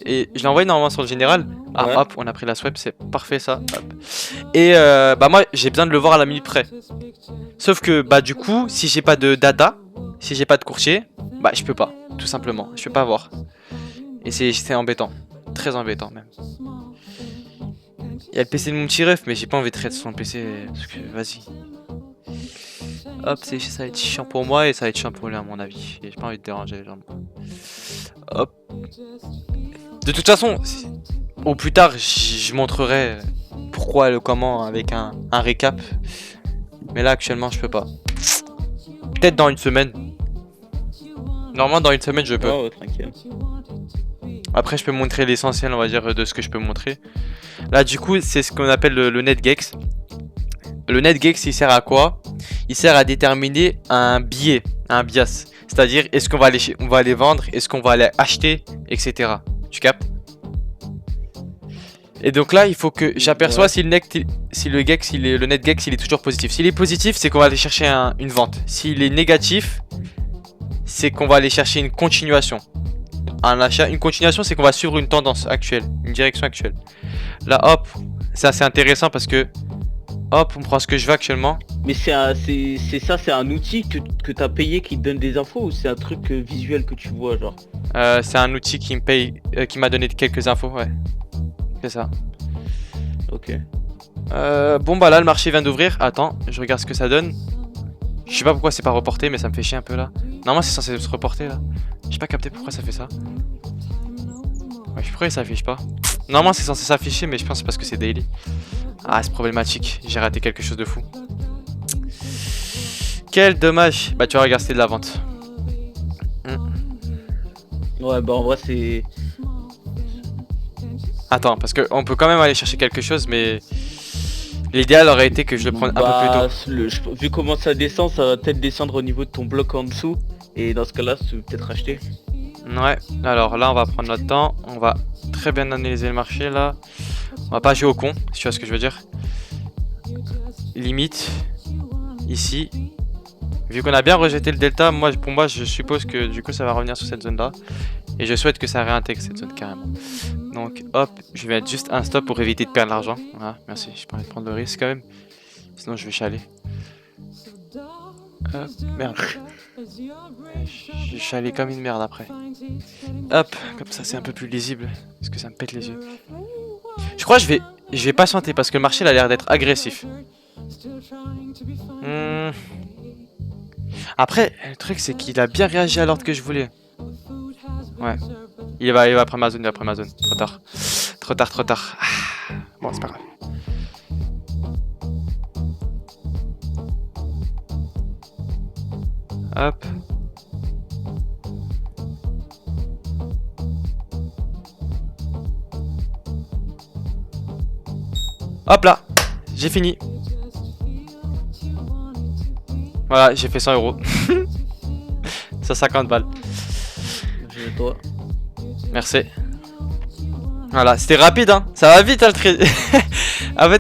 Et je l'ai envoyé normalement sur le général. Ah Ouais. hop, on a pris la swipe, c'est parfait ça. Hop. Et bah moi j'ai besoin de le voir à la minute près. Sauf que bah du coup, si j'ai pas de data, si j'ai pas de courtier, bah je peux pas, tout simplement. Je peux pas voir. Et c'est embêtant. Très embêtant même. Il y a le PC de mon petit ref, mais j'ai pas envie de trade sur le PC. Parce que vas-y. Hop, ça va être chiant pour moi et ça va être chiant pour lui à mon avis. Et j'ai pas envie de déranger les gens. Hop. De toute façon, au plus tard, je montrerai pourquoi et le comment avec un récap. Mais là, actuellement, je peux pas. Peut-être dans une semaine. Normalement, dans une semaine, je peux. Ouais, tranquille. Après, je peux montrer l'essentiel, on va dire, de ce que je peux montrer. Là, du coup, c'est ce qu'on appelle le NetGex. Le NetGex, il sert à quoi? Il sert à déterminer un billet, un bias. C'est-à-dire, est-ce qu'on va aller vendre, est-ce qu'on va aller acheter, etc. Tu captes? Et donc là, il faut que j'aperçois Ouais. si le NetGex, il est toujours positif. S'il est positif, c'est qu'on va aller chercher une vente. S'il est négatif, c'est qu'on va aller chercher une continuation. Un achat, une continuation, c'est qu'on va suivre une tendance actuelle, une direction actuelle. Là, hop, c'est assez intéressant parce que, hop, on prend ce que je veux actuellement. Mais c'est un outil que t'as payé qui te donne des infos ou c'est un truc visuel que tu vois genre? C'est un outil qui me paye, qui m'a donné quelques infos, ouais. C'est ça. Ok. Bon bah là, le marché vient d'ouvrir. Attends, je regarde ce que ça donne. Je sais pas pourquoi c'est pas reporté, mais ça me fait chier un peu là. Normalement, c'est censé se reporter là. J'ai pas capté pourquoi ça fait ça. Ouais, pourquoi ça s'affiche pas? Normalement, c'est censé s'afficher, mais je pense que c'est parce que c'est daily. Ah, c'est problématique. J'ai raté quelque chose de fou. Quel dommage. Bah, tu vas regarder, c'était de la vente. Ouais, bah en vrai c'est... Attends, parce qu'on peut quand même aller chercher quelque chose, mais l'idéal aurait été que je le prenne un peu plus tôt. Vu comment ça descend, ça va peut-être descendre au niveau de ton bloc en dessous. Et dans ce cas-là, tu peux peut-être acheter. Ouais, alors là, on va prendre notre temps. On va très bien analyser le marché là. On va pas jouer au con, si tu vois ce que je veux dire. Limite, ici. Vu qu'on a bien rejeté le delta, pour moi, je suppose que du coup, ça va revenir sur cette zone là. Et je souhaite que ça réintègre cette zone carrément. Donc hop, je vais mettre juste un stop pour éviter de perdre l'argent. Voilà, merci, j'ai pas envie de prendre le risque quand même. Sinon je vais chialer. Hop, merde. Je vais chialer comme une merde après. Hop, comme ça c'est un peu plus lisible. Parce que ça me pète les yeux. Je crois que je vais patienter parce que le marché il a l'air d'être agressif. Après, le truc c'est qu'il a bien réagi à l'ordre que je voulais. Ouais. Il va prendre ma zone, Trop tard. Trop tard. Ah. Bon, c'est pas grave. Hop. Hop là. J'ai fini. Voilà, j'ai fait 100 euros. 150 balles. Toi. Merci. Voilà, c'était rapide, hein. Ça va vite, hein, le trade. En fait,